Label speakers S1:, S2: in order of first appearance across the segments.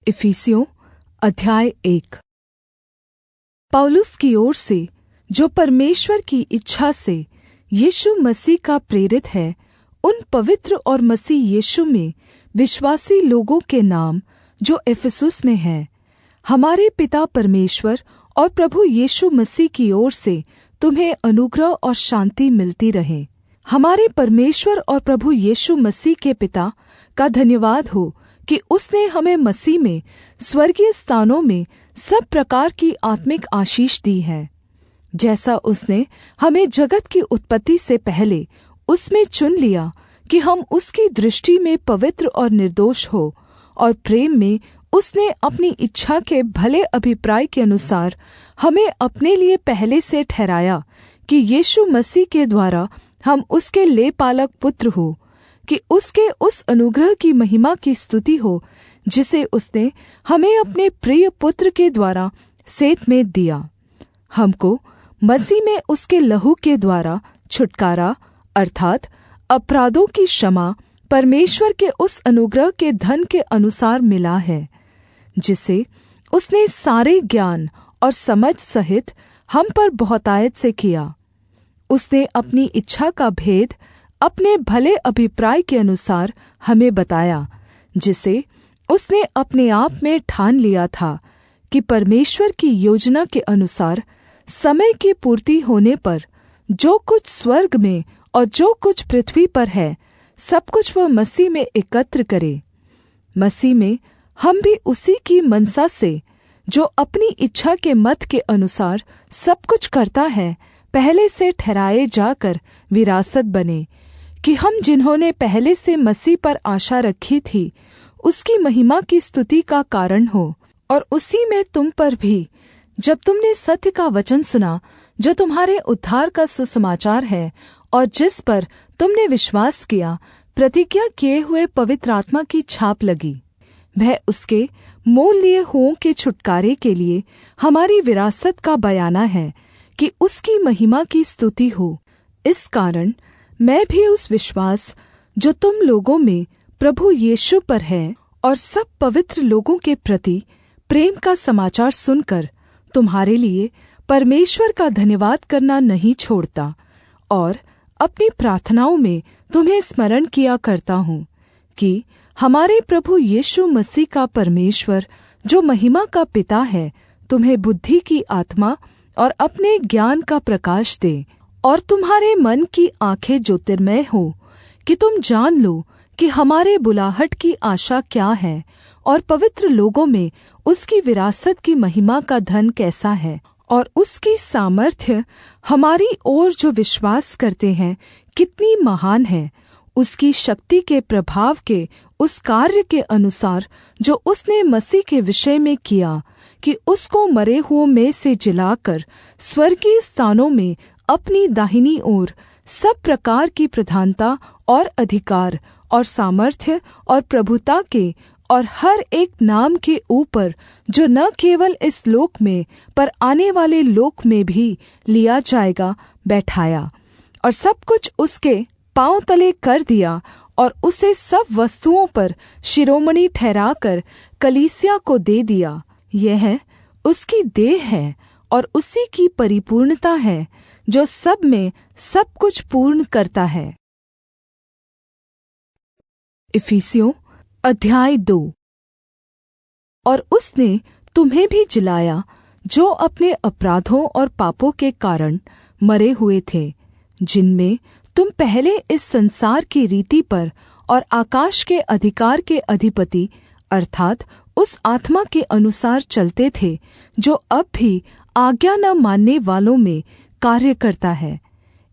S1: इफिसियों अध्याय 1। पौलुस की ओर से, जो परमेश्वर की इच्छा से यीशु मसीह का प्रेरित है, उन पवित्र और मसीह यीशु में विश्वासी लोगों के नाम जो इफिसुस में हैं, हमारे पिता परमेश्वर और प्रभु यीशु मसीह की ओर से तुम्हें अनुग्रह और शान्ति मिलती रहे। हमारे परमेश्वर और प्रभु यीशु मसीह के पिता का धन्यवाद हो कि उसने हमें मसीह में स्वर्गीय स्थानों में सब प्रकार की आत्मिक आशीष दी है, जैसा उसने हमें जगत की उत्पत्ति से पहले उसमें चुन लिया कि हम उसकी दृष्टि में पवित्र और निर्दोष हो, और प्रेम में उसने अपनी इच्छा के भले अभिप्राय के अनुसार हमें अपने लिए पहले से ठहराया कि यीशु मसीह के द्वारा हम उसके लेपालक पुत्र हो, कि उसके उस अनुग्रह की महिमा की स्तुति हो जिसे उसने हमें अपने प्रिय पुत्र के द्वारा सेत में दिया। हमको मसीह में उसके लहू के द्वारा छुटकारा अर्थात् अपराधों की क्षमा परमेश्वर के उस अनुग्रह के धन के अनुसार मिला है, जिसे उसने सारे ज्ञान और समझ सहित हम पर बहुतायत से किया। उसने अपनी इच्छा का भेद अपने भले अभिप्राय के अनुसार हमें बताया, जिसे उसने अपने आप में ठान लिया था कि परमेश्वर की योजना के अनुसार समय की पूर्ति होने पर जो कुछ स्वर्ग में और जो कुछ पृथ्वी पर है, सब कुछ वह मसीह में एकत्र करे। मसीह में हम भी उसी की मनसा से, जो अपनी इच्छा के मत के अनुसार सब कुछ करता है, पहले से ठहराए जाकर विरासत बने, कि हम जिन्होंने पहले से मसीह पर आशा रखी थी उसकी महिमा की स्तुति का कारण हो। और उसी में तुम पर भी, जब तुमने सत्य का वचन सुना जो तुम्हारे उद्धार का सुसमाचार है, और जिस पर तुमने विश्वास किया, प्रतिज्ञा किए हुए पवित्र आत्मा की छाप लगी। वह उसके मोल लिए हुओं के छुटकारे के लिए हमारी विरासत का बयाना है, कि उसकी महिमा की स्तुति हो। इस कारण मैं भी उस विश्वास जो तुम लोगों में प्रभु यीशु पर है और सब पवित्र लोगों के प्रति प्रेम का समाचार सुनकर तुम्हारे लिए परमेश्वर का धन्यवाद करना नहीं छोड़ता, और अपनी प्रार्थनाओं में तुम्हें स्मरण किया करता हूँ, कि हमारे प्रभु यीशु मसीह का परमेश्वर जो महिमा का पिता है, तुम्हें बुद्धि की आत्मा और अपने ज्ञान का प्रकाश दे, और तुम्हारे मन की आँखें ज्योतिर्मय हो, कि तुम जान लो कि हमारे बुलाहट की आशा क्या है, और पवित्र लोगों में उसकी विरासत की महिमा का धन कैसा है, और उसकी सामर्थ्य हमारी ओर जो विश्वास करते हैं कितनी महान है, उसकी शक्ति के प्रभाव के उस कार्य के अनुसार जो उसने मसीह के विषय में किया, कि उसको मरे हुओं में से जिलाकर स्वर्गीय स्थानों में अपनी दाहिनी ओर सब प्रकार की प्रधानता और अधिकार और सामर्थ्य और प्रभुता के और हर एक नाम के ऊपर, जो न केवल इस लोक में पर आने वाले लोक में भी लिया जाएगा, बैठाया, और सब कुछ उसके पाँव तले कर दिया, और उसे सब वस्तुओं पर शिरोमणि ठहराकर कलीसिया को दे दिया। यह उसकी देह है और उसी की परिपूर्णता है, जो सब में सब कुछ पूर्ण करता है। इफिसियों अध्याय 2। और उसने तुम्हें भी जिलाया, जो अपने अपराधों और पापों के कारण मरे हुए थे, जिनमें तुम पहले इस संसार की रीति पर और आकाश के अधिकार के अधिपति अर्थात् उस आत्मा के अनुसार चलते थे, जो अब भी आज्ञा न मानने वालों में कार्य करता है।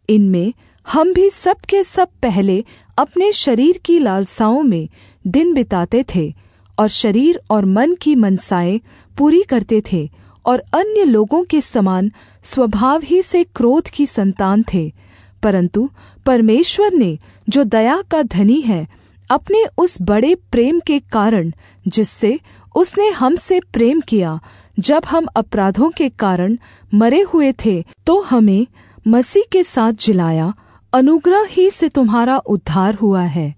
S1: इनमें हम भी सब के सब पहले अपने शरीर की लालसाओं में दिन बिताते थे, और शरीर और मन की मनसाएं पूरी करते थे, और अन्य लोगों के समान स्वभाव ही से क्रोध की संतान थे। परंतु परमेश्वर ने, जो दया का धनी है, अपने उस बड़े प्रेम के कारण जिससे उसने हमसे प्रेम किया, जब हम अपराधों के कारण मरे हुए थे, तो हमें मसीह के साथ जिलाया। अनुग्रह ही से तुम्हारा उद्धार हुआ है,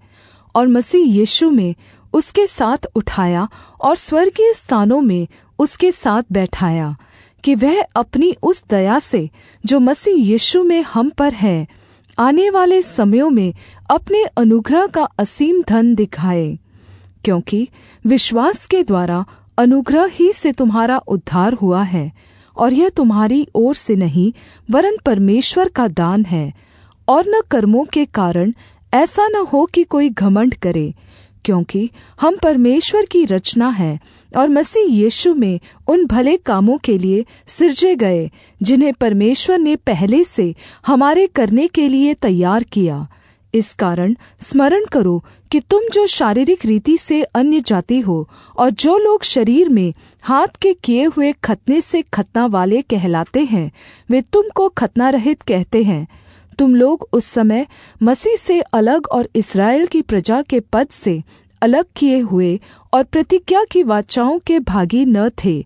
S1: और मसीह यीशु में उसके साथ उठाया और स्वर्गीय स्थानों में उसके साथ बैठाया, कि वह अपनी उस दया से जो मसीह यीशु में हम पर है, आने वाले समयों में अपने अनुग्रह का असीम धन दिखाए। क्योंकि विश्वास के द्वारा अनुग्रह ही से तुम्हारा उद्धार हुआ है, और यह तुम्हारी ओर से नहीं वरन परमेश्वर का दान है, और न कर्मों के कारण, ऐसा न हो कि कोई घमंड करे। क्योंकि हम परमेश्वर की रचना है और मसीह यीशु में उन भले कामों के लिए सिरजे गए जिन्हें परमेश्वर ने पहले से हमारे करने के लिए तैयार किया। इस कारण स्मरण करो कि तुम जो शारीरिक रीति से अन्य जाति हो और जो लोग शरीर में हाथ के किए हुए खतने से खतना वाले कहलाते हैं, वे तुमको खतना रहित कहते हैं। तुम लोग उस समय मसीह से अलग और इस्राएल की प्रजा के पद से अलग किए हुए और प्रतिज्ञा की वाचाओं के भागी न थे,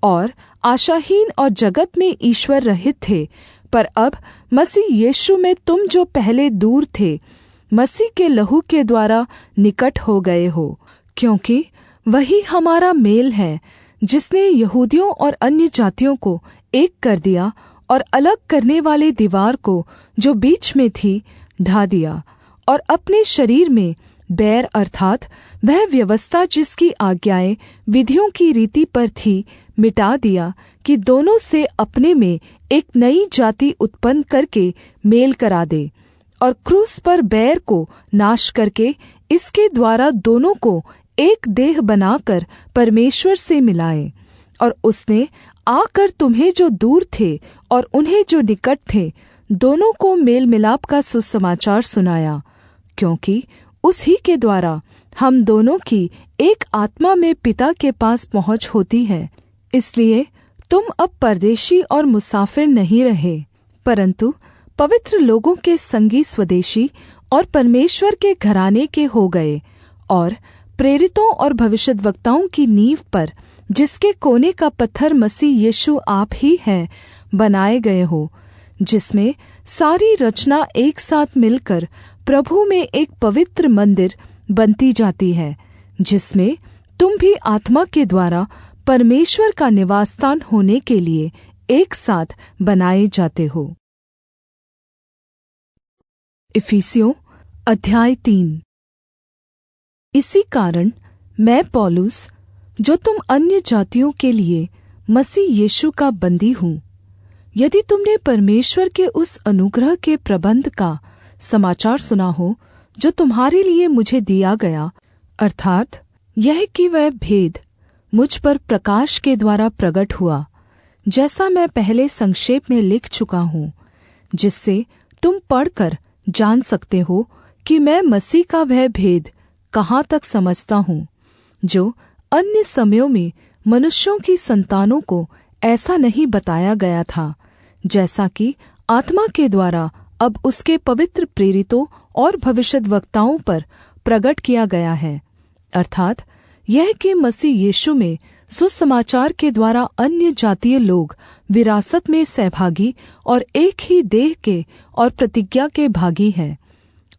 S1: और आशाहीन और जगत में ईश्वर रहित थे। पर अब मसीह यीशु में तुम जो पहले दूर थे, मसीह के लहू के द्वारा निकट हो गए हो। क्योंकि वही हमारा मेल है, जिसने यहूदियों और अन्य जातियों को एक कर दिया और अलग करने वाले दीवार को जो बीच में थी ढा दिया, और अपने शरीर में बैर अर्थात वह व्यवस्था जिसकी आज्ञाएं विधियों की रीति पर थी मिटा दिया, कि दोनों से अपने में एक नई जाति उत्पन्न करके मेल करा दे, और क्रूस पर बैर को नाश करके इसके द्वारा दोनों को एक देह बनाकर परमेश्वर से मिलाए। और उसने आकर तुम्हें जो दूर थे और उन्हें जो निकट थे, दोनों को मेल मिलाप का सुसमाचार सुनाया। क्योंकि उसी के द्वारा हम दोनों की एक आत्मा में पिता के पास पहुँच होती है। इसलिए तुम अब परदेशी और मुसाफिर नहीं रहे, परन्तु पवित्र लोगों के संगी स्वदेशी और परमेश्वर के घराने के हो गए, और प्रेरितों और भविष्यद्वक्ताओं की नींव पर, जिसके कोने का पत्थर मसीह यीशु आप ही है, बनाए गए हो, जिसमें सारी रचना एक साथ मिलकर प्रभु में एक पवित्र मंदिर बनती जाती है, जिसमें तुम भी आत्मा के द्वारा परमेश्वर का निवासस्थान होने के लिए एक साथ बनाए जाते हो। इफिसियों अध्याय 3। इसी कारण मैं पौलुस, जो तुम अन्य जातियों के लिए मसीह यीशु का बंदी हूँ, यदि तुमने परमेश्वर के उस अनुग्रह के प्रबंध का समाचार सुना हो जो तुम्हारे लिए मुझे दिया गया, अर्थात यह कि वह भेद मुझ पर प्रकाश के द्वारा प्रकट हुआ, जैसा मैं पहले संक्षेप में लिख चुका हूँ, जिससे तुम पढ़कर जान सकते हो कि मैं मसीह का वह भेद कहाँ तक समझता हूँ, जो अन्य समयों में मनुष्यों की संतानों को ऐसा नहीं बताया गया था, जैसा कि आत्मा के द्वारा अब उसके पवित्र प्रेरितों और भविष्यद्वक्ताओं पर प्रकट किया गया है। अर्थात यह कि मसीह यीशु में सुसमाचार के द्वारा अन्य जातीय लोग विरासत में सहभागी और एक ही देह के और प्रतिज्ञा के भागी हैं।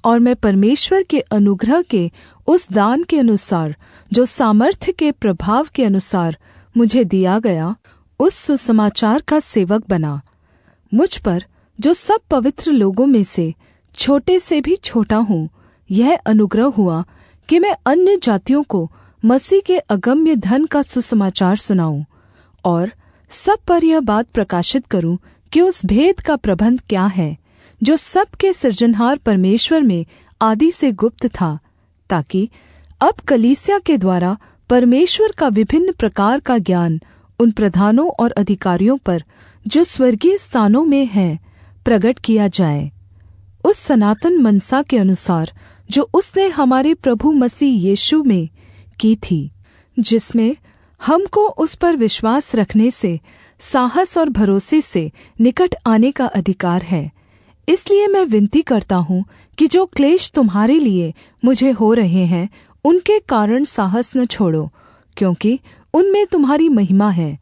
S1: और मैं परमेश्वर के अनुग्रह के उस दान के अनुसार, जो सामर्थ्य के प्रभाव के अनुसार मुझे दिया गया, उस सुसमाचार का सेवक बना। मुझ पर, जो सब पवित्र लोगों में से छोटे से भी छोटा हूँ, यह अनुग्रह हुआ कि मैं अन्य जातियों को मसीह के अगम्य धन का सुसमाचार सुनाऊं, और सब पर यह बात प्रकाशित करूं कि उस भेद का प्रबंध क्या है, जो सबके सृजनहार परमेश्वर में आदि से गुप्त था, ताकि अब कलीसिया के द्वारा परमेश्वर का विभिन्न प्रकार का ज्ञान उन प्रधानों और अधिकारियों पर, जो स्वर्गीय स्थानों में हैं, प्रकट किया जाए। उस सनातन मनसा के अनुसार जो उसने हमारे प्रभु मसीह यीशु में की थी, जिसमें हमको उस पर विश्वास रखने से साहस और भरोसे से निकट आने का अधिकार है। इसलिए मैं विनती करता हूँ कि जो क्लेश तुम्हारे लिए मुझे हो रहे हैं, उनके कारण साहस न छोड़ो, क्योंकि उनमें तुम्हारी महिमा है।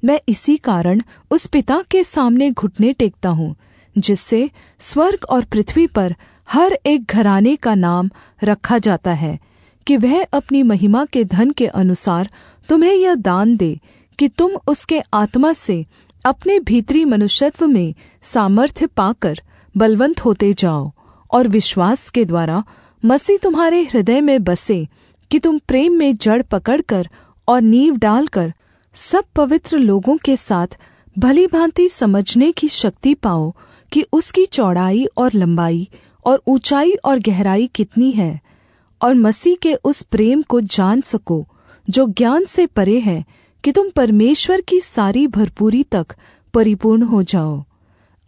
S1: मैं इसी कारण उस पिता के सामने घुटने टेकता हूँ, जिससे स्वर्ग और पृथ्वी पर हर एक घराने का नाम रखा जाता है, कि वह अपनी महिमा के धन के अनुसार तुम्हें यह दान दे कि तुम उसके आत्मा से अपने भीतरी मनुष्यत्व में सामर्थ्य पाकर बलवन्त होते जाओ, और विश्वास के द्वारा मसीह तुम्हारे हृदय में बसे, कि तुम प्रेम में जड़ पकड़कर और नींव डालकर सब पवित्र लोगों के साथ भली भाँति समझने की शक्ति पाओ कि उसकी चौड़ाई और लंबाई और ऊंचाई और गहराई कितनी है, और मसीह के उस प्रेम को जान सको जो ज्ञान से परे है, कि तुम परमेश्वर की सारी भरपूरी तक परिपूर्ण हो जाओ।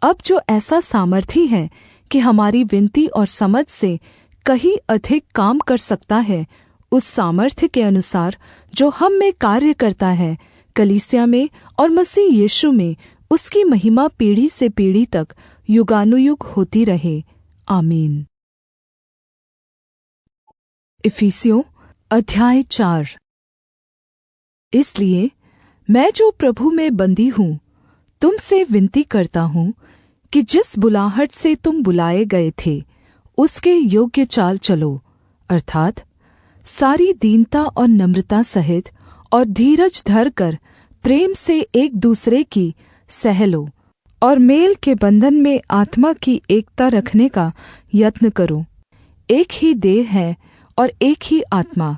S1: अब जो ऐसा सामर्थी है कि हमारी विनती और समझ से कहीं अधिक काम कर सकता है, उस सामर्थ्य के अनुसार जो हम में कार्य करता है, कलीसिया में और मसीह यीशु में उसकी महिमा पीढ़ी से पीढ़ी तक युगानुयुग होती रहे। आमीन। इफिसियों अध्याय 4। इसलिए मैं जो प्रभु में बंदी हूँ, तुमसे विनती करता हूँ कि जिस बुलाहट से तुम बुलाए गए थे उसके योग्य चाल चलो, अर्थात सारी दीनता और नम्रता सहित और धीरज धरकर प्रेम से एक दूसरे की सह लो, और मेल के बंधन में आत्मा की एकता रखने का यत्न करो। एक ही देह है और एक ही आत्मा,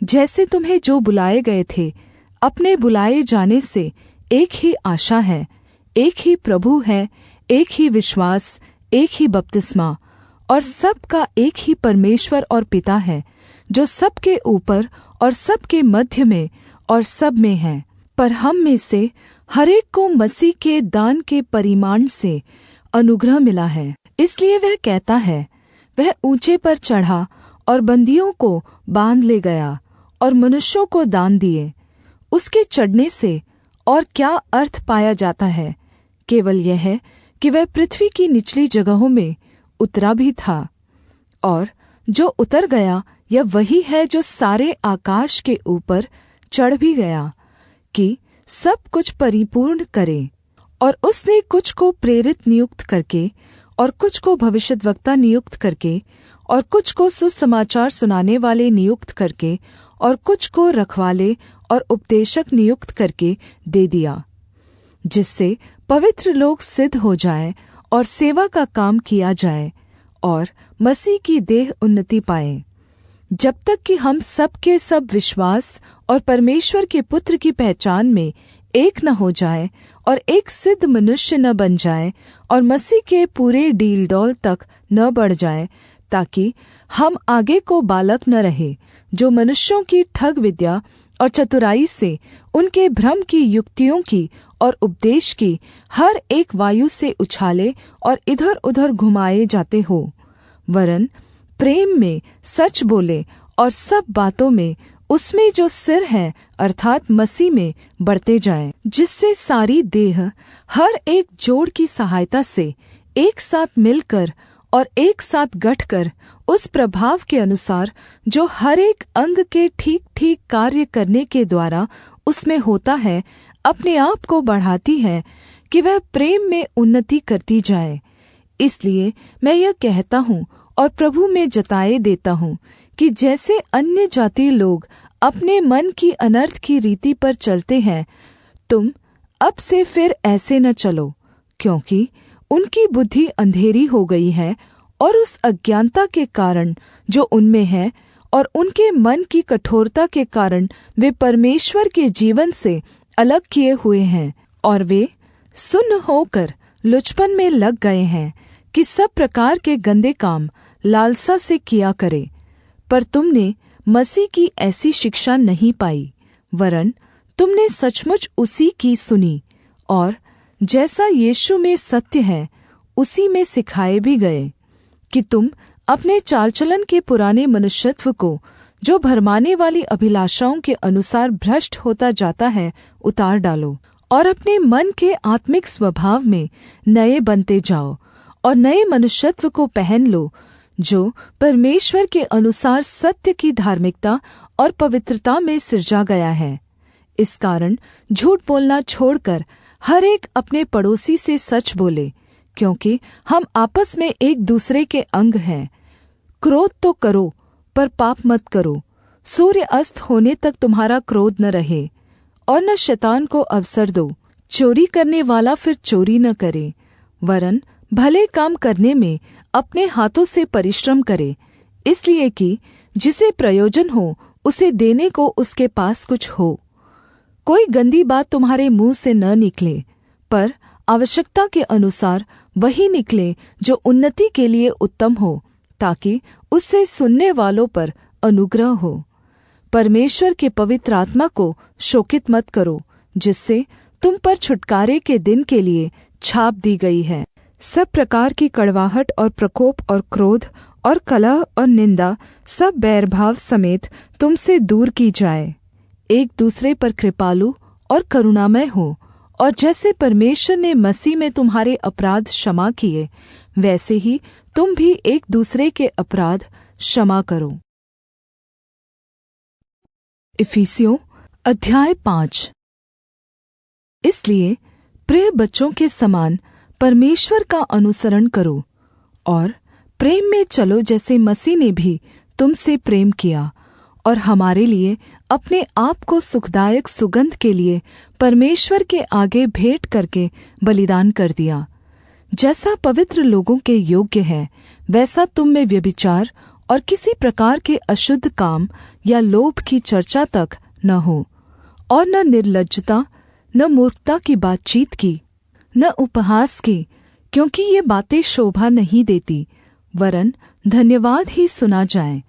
S1: जैसे तुम्हें जो बुलाए गए थे अपने बुलाए जाने से एक ही आशा है, एक ही प्रभु है, एक ही विश्वास, एक ही बपतिस्मा, और सबका एक ही परमेश्वर और पिता है, जो सबके ऊपर और सबके मध्य में और सब में है। पर हम में से हरेक को मसीह के दान के परिमाण से अनुग्रह मिला है। इसलिए वह कहता है, वह ऊंचे पर चढ़ा और बंदियों को बांध ले गया और मनुष्यों को दान दिए। उसके चढ़ने से और क्या अर्थ पाया जाता है? केवल यह है कि वह पृथ्वी की निचली जगहों में उतरा भी था, और जो उतर गया यह वही है जो सारे आकाश के ऊपर चढ़ भी गया, कि सब कुछ परिपूर्ण करे। और उसने कुछ को प्रेरित नियुक्त करके, और कुछ को भविष्यद्वक्ता नियुक्त करके, और कुछ को सुसमाचार सुनाने वाले नियुक्त करके, और कुछ को रखवाले और उपदेशक नियुक्त करके दे दिया, जिससे पवित्र लोग सिद्ध हो जाए और सेवा का काम किया जाए, और मसीह की देह उन्नति पाए, जब तक कि हम सब के सब विश्वास और परमेश्वर के पुत्र की पहचान में एक न हो जाए, और एक सिद्ध मनुष्य न बन जाए, और मसीह के पूरे डीलडौल तक न बढ़ जाए, ताकि हम आगे को बालक न रहे, जो मनुष्यों की ठग विद्या और चतुराई से उनके भ्रम की युक्तियों की और उपदेश की हर एक वायु से उछाले और इधर-उधर घुमाए जाते हो, वरन प्रेम में सच बोले और सब बातों में उसमें जो सिर है अर्थात मसीह में बढ़ते जाएं, जिससे सारी देह हर एक जोड़ की सहायता से एक साथ मिलकर और एक साथ गठकर उस प्रभाव के अनुसार जो हर एक अंग के ठीक-ठीक कार्य करने के द्वारा उसमें होता है, अपने आप को बढ़ाती है कि वह प्रेम में उन्नति करती जाए। इसलिए मैं यह कहता हूँ और प्रभु में जताए देता हूँ कि जैसे अन्य जाति लोग अपने मन की अनर्थ की रीति पर चलते हैं, तुम अब से फिर ऐसे न चलो, क्योंकि उनकी बुद्धि अंधेरी हो गई है, और उस अज्ञानता के कारण जो उनमें है और उनके मन की कठोरता के कारण वे परमेश्वर के जीवन से अलग किए हुए हैं, और वे सुन्न होकर लुचपन में लग गए हैं कि सब प्रकार के गंदे काम लालसा से किया करे। पर तुमने मसीह की ऐसी शिक्षा नहीं पाई, वरन तुमने सचमुच उसी की सुनी, और जैसा यीशु में सत्य है उसी में सिखाए भी गए, कि तुम अपने चालचलन के पुराने मनुष्यत्व को, जो भरमाने वाली अभिलाषाओं के अनुसार भ्रष्ट होता जाता है, उतार डालो, और अपने मन के आत्मिक स्वभाव में नए बनते जाओ, और नए मनुष्यत्व को पहन लो, जो परमेश्वर के अनुसार सत्य की धार्मिकता और पवित्रता में सिरजा गया है। इस कारण झूठ बोलना छोड़कर हर एक अपने पड़ोसी से सच बोले, क्योंकि हम आपस में एक दूसरे के अंग हैं। क्रोध तो करो पर पाप मत करो, सूर्य अस्त होने तक तुम्हारा क्रोध न रहे, और न शैतान को अवसर दो। चोरी करने वाला फिर चोरी न करे, वरन भले काम करने में अपने हाथों से परिश्रम करे, इसलिए कि जिसे प्रयोजन हो उसे देने को उसके पास कुछ हो। कोई गंदी बात तुम्हारे मुँह से न निकले, पर आवश्यकता के अनुसार वही निकले जो उन्नति के लिए उत्तम हो, ताकि उससे सुनने वालों पर अनुग्रह हो। परमेश्वर के पवित्र आत्मा को शोकित मत करो, जिससे तुम पर छुटकारे के दिन के लिए छाप दी गई है। सब प्रकार की कड़वाहट और प्रकोप और क्रोध और कलह और निंदा सब बैरभाव समेत तुमसे दूर की जाए। एक दूसरे पर कृपालु और करुणामय हो, और जैसे परमेश्वर ने मसीह में तुम्हारे अपराध क्षमा किए, वैसे ही तुम भी एक दूसरे के अपराध क्षमा करो। इफिसियों अध्याय 5। इसलिए प्रिय बच्चों के समान परमेश्वर का अनुसरण करो और प्रेम में चलो, जैसे मसीह ने भी तुमसे प्रेम किया और हमारे लिए अपने आप को सुखदायक सुगंध के लिए परमेश्वर के आगे भेंट करके बलिदान कर दिया। जैसा पवित्र लोगों के योग्य है, वैसा तुम में व्यभिचार और किसी प्रकार के अशुद्ध काम या लोभ की चर्चा तक न हो, और न निर्लज्जता, न मूर्खता की बातचीत की, न उपहास की, क्योंकि ये बातें शोभा नहीं देती, वरन धन्यवाद ही सुना जाए।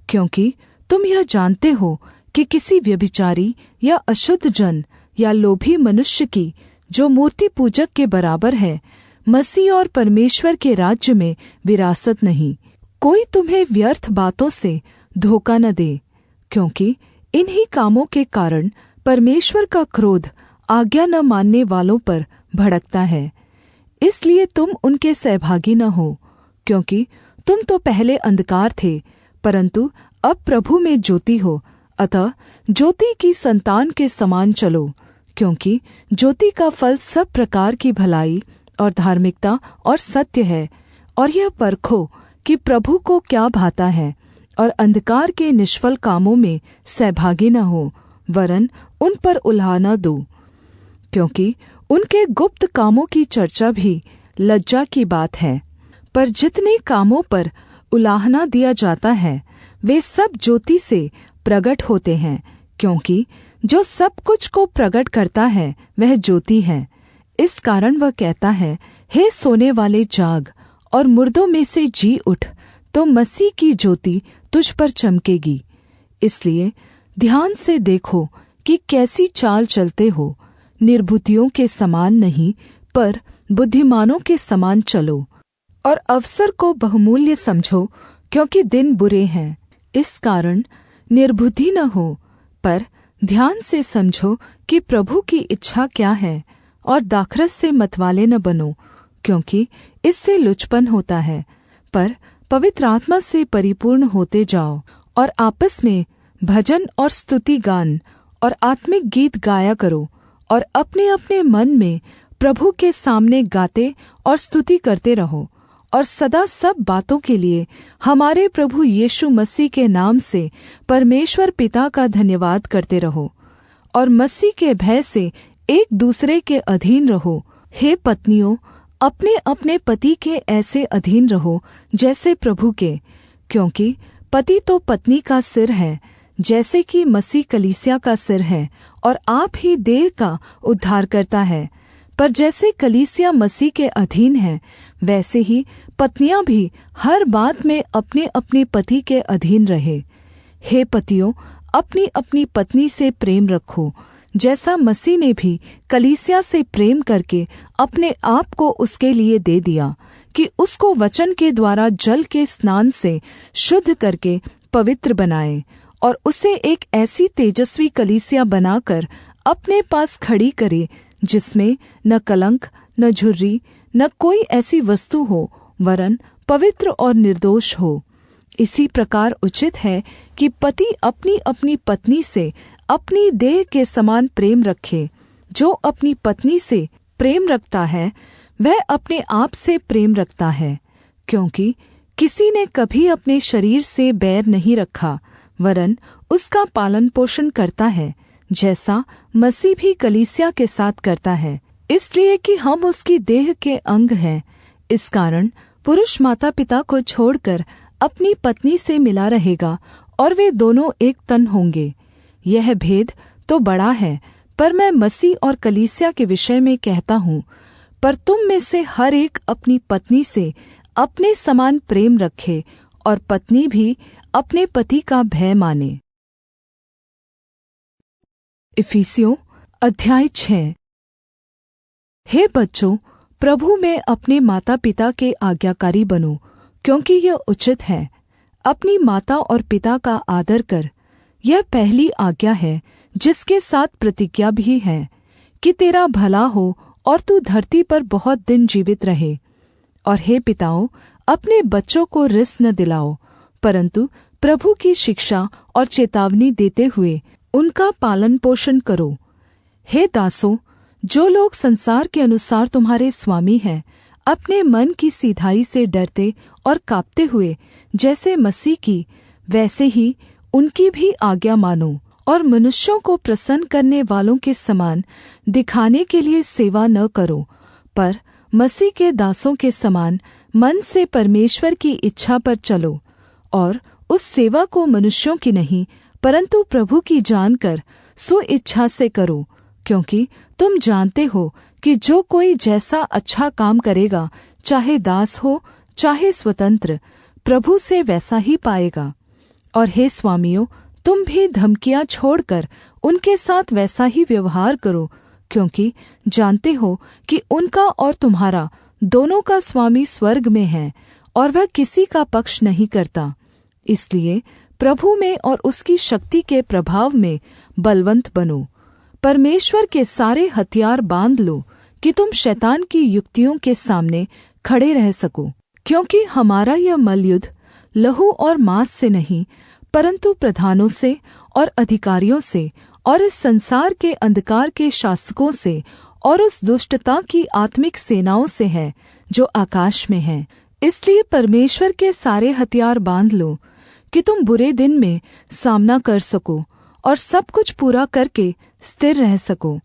S1: क्योंकि तुम यह जानते हो कि किसी व्यभिचारी या अशुद्ध जन या लोभी मनुष्य की, जो मूर्ति पूजक के बराबर है, मसीह और परमेश्वर के राज्य में विरासत नहीं। कोई तुम्हें व्यर्थ बातों से धोखा न दे, क्योंकि इन्हीं कामों के कारण परमेश्वर का क्रोध आज्ञा न मानने वालों पर भड़कता है। इसलिए तुम उनके सहभागी न हो, क्योंकि तुम तो पहले अंधकार थे, परंतु अब प्रभु में ज्योति हो। अतः ज्योति की संतान के समान चलो, क्योंकि ज्योति का फल सब प्रकार की भलाई और धार्मिकता और सत्य है। और यह परखो कि प्रभु को क्या भाता है, और अंधकार के निष्फल कामों में सहभागी न हो, वरन उन पर उलाहना दो, क्योंकि उनके गुप्त कामों की चर्चा भी लज्जा की बात है। पर जितने कामों पर उलाहना दिया जाता है, वे सब ज्योति से प्रगट होते हैं, क्योंकि जो सब कुछ को प्रगट करता है वह ज्योति है। इस कारण वह कहता है, हे सोने वाले जाग, और मुर्दों में से जी उठ, तो मसीह की ज्योति तुझ पर चमकेगी। इसलिए ध्यान से देखो कि कैसी चाल चलते हो, निर्बुद्धियों के समान नहीं, पर बुद्धिमानों के समान चलो, और अवसर को बहुमूल्य समझो, क्योंकि दिन बुरे हैं। इस कारण निर्बुद्धि न हो, पर ध्यान से समझो कि प्रभु की इच्छा क्या है, और दाखरस से मतवाले न बनो, क्योंकि इससे लुचपन होता है। पर पवित्र आत्मा से परिपूर्ण होते जाओ, और आपस में भजन और स्तुति गान और आत्मिक गीत गाया करो, और अपने अपने मन में प्रभु के सामने गाते और स्तुति करते रहो, और सदा सब बातों के लिए हमारे प्रभु यीशु मसीह के नाम से परमेश्वर पिता का धन्यवाद करते रहो। और मसीह के भय से एक दूसरे के अधीन रहो। हे पत्नियों, अपने अपने पति के ऐसे अधीन रहो जैसे प्रभु के, क्योंकि पति तो पत्नी का सिर है, जैसे कि मसीह कलीसिया का सिर है, और आप ही देह का उद्धार करता है। पर जैसे कलीसिया मसीह के अधीन है, वैसे ही पत्नियां भी हर बात में अपने अपने पति के अधीन रहे। हे पतियों, अपनी अपनी पत्नी से प्रेम रखो, जैसा मसीह ने भी कलीसिया से प्रेम करके अपने आप को उसके लिए दे दिया, कि उसको वचन के द्वारा जल के स्नान से शुद्ध करके पवित्र बनाए, और उसे एक ऐसी तेजस्वी कलीसिया बनाकर अपने पास खड़ी करे, जिसमें न कलंक, न झुर्री, न कोई ऐसी वस्तु हो, वरन पवित्र और निर्दोष हो। इसी प्रकार उचित है कि पति अपनी अपनी पत्नी से अपनी देह के समान प्रेम रखे। जो अपनी पत्नी से प्रेम रखता है, वह अपने आप से प्रेम रखता है, क्योंकि किसी ने कभी अपने शरीर से बैर नहीं रखा, वरन उसका पालन पोषण करता है, जैसा मसीह भी कलीसिया के साथ करता है, इसलिए कि हम उसकी देह के अंग हैं। इस कारण पुरुष माता पिता को छोड़कर अपनी पत्नी से मिला रहेगा और वे दोनों एक तन होंगे। यह भेद तो बड़ा है, पर मैं मसीह और कलीसिया के विषय में कहता हूँ। पर तुम में से हर एक अपनी पत्नी से अपने समान प्रेम रखे और पत्नी भी अपने पति का भय माने। इफिसियों अध्याय 6। हे बच्चों, प्रभु में अपने माता पिता के आज्ञाकारी बनो, क्योंकि यह उचित है। अपनी माता और पिता का आदर कर, यह पहली आज्ञा है, जिसके साथ प्रतिज्ञा भी है, कि तेरा भला हो और तू धरती पर बहुत दिन जीवित रहे। और हे पिताओं, अपने बच्चों को रिस न दिलाओ, परंतु प्रभु की शिक्षा और चेतावनी देते हुए उनका पालन पोषण करो। हे दासों, जो लोग संसार के अनुसार तुम्हारे स्वामी हैं, अपने मन की सीधाई से डरते और काँपते हुए जैसे मसीह की, वैसे ही उनकी भी आज्ञा मानो। और मनुष्यों को प्रसन्न करने वालों के समान दिखाने के लिए सेवा न करो, पर मसीह के दासों के समान मन से परमेश्वर की इच्छा पर चलो। और उस सेवा को मनुष्यों की नहीं, परंतु प्रभु की जानकर स्वेच्छा से करो, क्योंकि तुम जानते हो कि जो कोई जैसा अच्छा काम करेगा, चाहे दास हो चाहे स्वतंत्र, प्रभु से वैसा ही पाएगा। और हे स्वामियों, तुम भी धमकियाँ छोड़कर उनके साथ वैसा ही व्यवहार करो, क्योंकि जानते हो कि उनका और तुम्हारा दोनों का स्वामी स्वर्ग में है, और वह किसी का पक्ष नहीं करता। इसलिए प्रभु में और उसकी शक्ति के प्रभाव में बलवन्त बनो। परमेश्वर के सारे हथियार बाँध लो, कि तुम शैतान की युक्तियों के सामने खड़े रह सको। क्योंकि हमारा यह मल्लयुद्ध लहू और मांस से नहीं, परंतु प्रधानों से और अधिकारियों से और इस संसार के अंधकार के शासकों से और उस दुष्टता की आत्मिक सेनाओं से है, जो आकाश में है। इसलिए परमेश्वर के सारे हथियार बाँध लो, कि तुम बुरे दिन में सामना कर सको और सब कुछ पूरा करके स्थिर रह सको।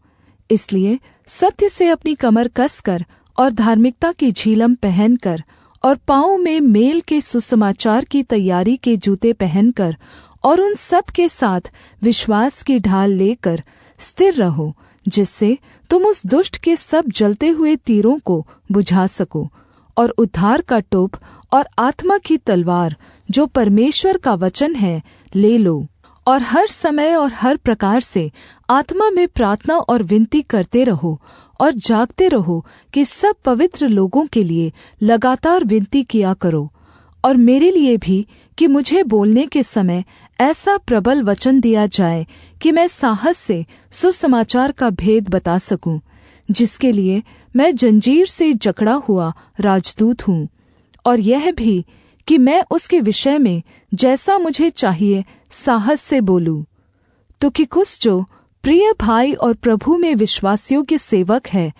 S1: इसलिए सत्य से अपनी कमर कसकर और धार्मिकता की झिलम पहनकर और पाँवों में मेल के सुसमाचार की तैयारी के जूते पहनकर और उन सब के साथ विश्वास की ढाल लेकर स्थिर रहो, जिससे तुम उस दुष्ट के सब जलते हुए तीरों को बुझा सको। और उद्धार का टोप और आत्मा की तलवार, जो परमेश्वर का वचन है, ले लो। और हर समय और हर प्रकार से आत्मा में प्रार्थना और विनती करते रहो और जागते रहो, कि सब पवित्र लोगों के लिए लगातार विनती किया करो। और मेरे लिए भी, कि मुझे बोलने के समय ऐसा प्रबल वचन दिया जाए कि मैं साहस से सुसमाचार का भेद बता सकूं, जिसके लिए मैं जंजीर से जकड़ा हुआ राजदूत हूँ। और यह भी कि मैं उसके विषय में जैसा मुझे चाहिए साहस से बोलूं। तुखिकुस, जो प्रिय भाई और प्रभु में विश्वासयोग्य सेवक है,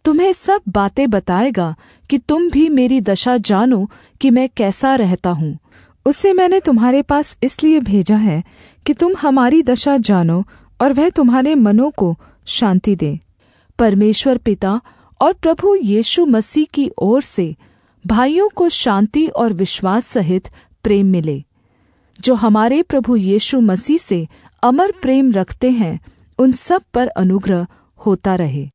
S1: तुम्हें सब बातें बताएगा, कि तुम भी मेरी दशा जानो कि मैं कैसा रहता हूँ। उसे मैंने तुम्हारे पास इसलिए भेजा है कि तुम हमारी दशा जानो और वह तुम्हारे मनों को शान्ति दे। परमेश्वर पिता और प्रभु यीशु मसीह की ओर से भाइयों को शान्ति और विश्वास सहित प्रेम मिले। जो हमारे प्रभु यीशु मसीह से अमर प्रेम रखते हैं, उन सब पर अनुग्रह होता रहे।